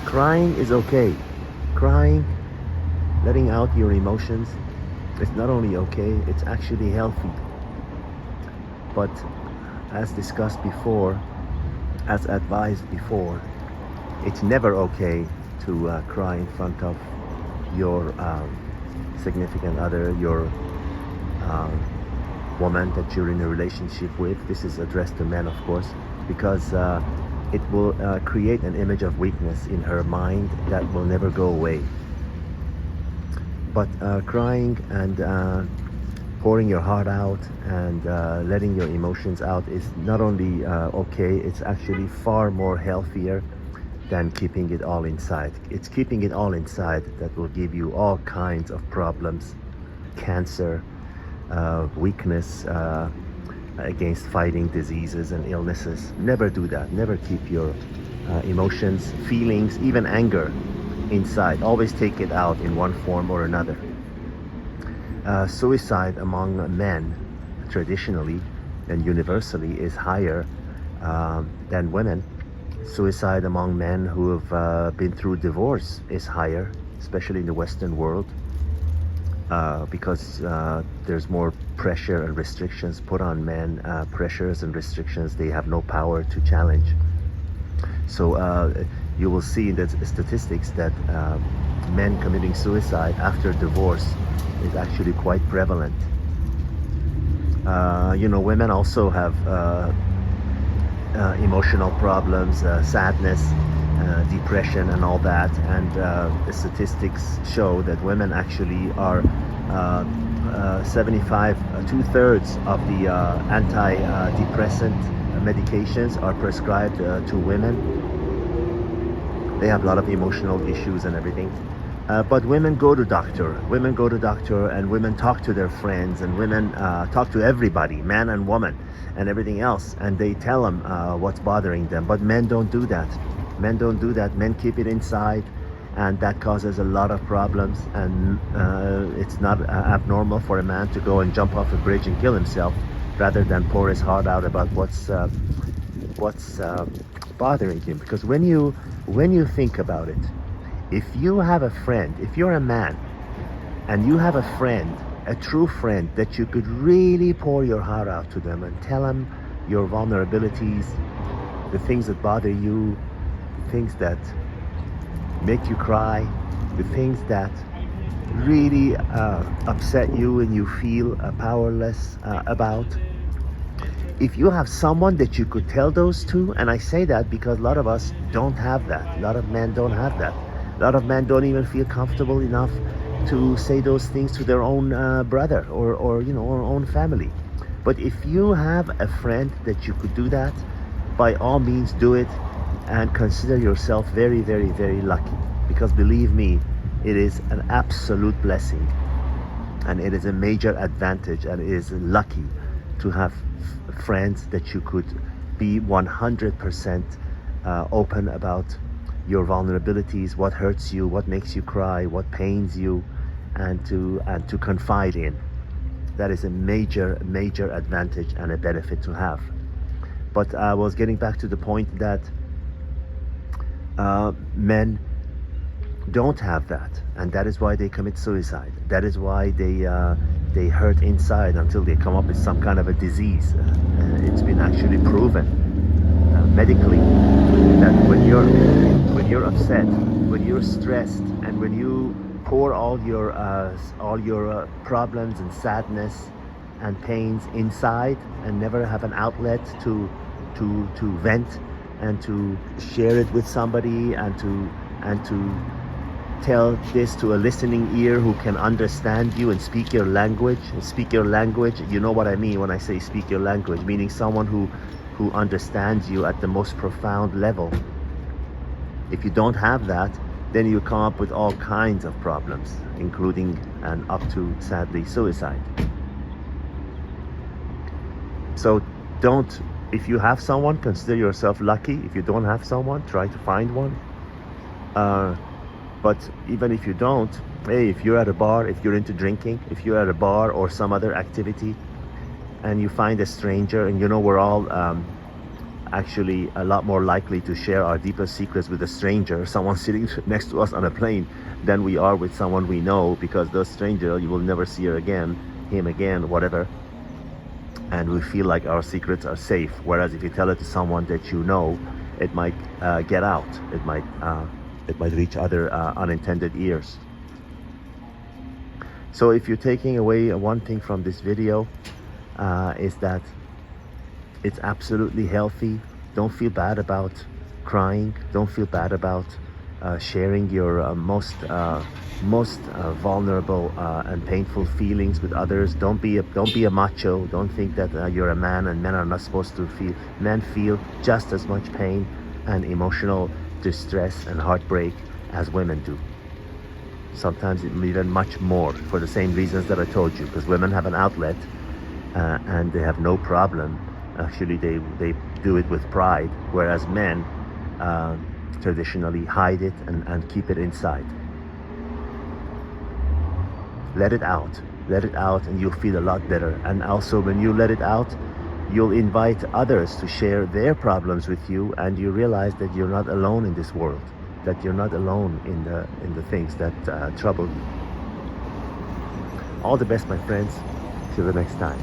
Crying is okay. Crying, letting out your emotions, is not only okay, it's actually healthy. But as discussed before, as advised before, it's never okay to cry in front of your significant other, your um, woman that you're in a relationship with. This is addressed to men, of course, because it will create an image of weakness in her mind that will never go away. But crying and pouring your heart out and letting your emotions out is not only okay, it's actually far more healthier than keeping it all inside. It's keeping it all inside that will give you all kinds of problems, cancer, weakness against fighting diseases and illnesses. Never do that. Never keep your emotions, feelings, even anger inside. Always take it out in one form or another. Suicide among men traditionally and universally is higher than women. Suicide among men who have been through divorce is higher, especially in the Western world, because there's more pressure and restrictions put on men, pressures and restrictions they have no power to challenge. So you will see in the statistics that men committing suicide after divorce is actually quite prevalent. Women also have emotional problems, sadness, depression, and all that. And the statistics show that women actually are 75, two-thirds of the antidepressant medications are prescribed to women. They have a lot of emotional issues and everything. But women go to doctor. Women go to doctor, and women talk to their friends, and women talk to everybody, man and woman, and everything else, and they tell them what's bothering them. But men don't do that. Men don't do that. Men keep it inside, and that causes a lot of problems. And it's not abnormal for a man to go and jump off a bridge and kill himself, rather than pour his heart out about what's bothering him. Because when you think about it, if you have a friend, if you're a man and you have a friend, a true friend that you could really pour your heart out to them and tell them your vulnerabilities, the things that bother you, the things that make you cry, the things that really upset you and you feel powerless about. If you have someone that you could tell those to, and I say that because a lot of us don't have that. A lot of men don't have that. A lot of men don't even feel comfortable enough to say those things to their own brother or own family. But if you have a friend that you could do that, by all means do it, and consider yourself very, very, very lucky. Because believe me, it is an absolute blessing, and it is a major advantage, and it is lucky to have friends that you could be 100% open about your vulnerabilities, what hurts you, what makes you cry, what pains you, and to confide in. That is a major advantage and a benefit to have. But I was getting back to the point that men don't have that, and that is why they commit suicide. That is why they hurt inside until they come up with some kind of a disease. It's been actually proven medically that when you're upset, when you're stressed, and when you pour all your problems and sadness and pains inside and never have an outlet to vent and to share it with somebody and to tell this to a listening ear who can understand you and speak your language. You know what I mean when I say speak your language, meaning someone who understands you at the most profound level. If you don't have that, then you come up with all kinds of problems, including and up to, sadly, suicide. So if you have someone, consider yourself lucky. If you don't have someone, try to find one. But even if you don't, hey, if you're at a bar, if you're into drinking, if you're at a bar or some other activity, and you find a stranger, and we're all actually a lot more likely to share our deepest secrets with a stranger, someone sitting next to us on a plane, than we are with someone we know, because the stranger, you will never see her again, him again, whatever. And we feel like our secrets are safe. Whereas if you tell it to someone that you know, it might get out. It might reach other unintended ears. So if you're taking away one thing from this video, is that it's absolutely healthy. Don't feel bad about crying. Don't feel bad about sharing your most vulnerable and painful feelings with others. Don't be a macho. Don't think that you're a man and men are not supposed to feel. Men feel just as much pain and emotional distress and heartbreak as women do. Sometimes even much more, for the same reasons that I told you, because women have an outlet and they have no problem. Actually, they do it with pride, whereas men traditionally hide it and keep it inside. Let it out, and you'll feel a lot better. And also, when you let it out, you'll invite others to share their problems with you, and you realize that you're not alone in this world, that you're not alone in the things that trouble you. All the best, my friends. Till the next time.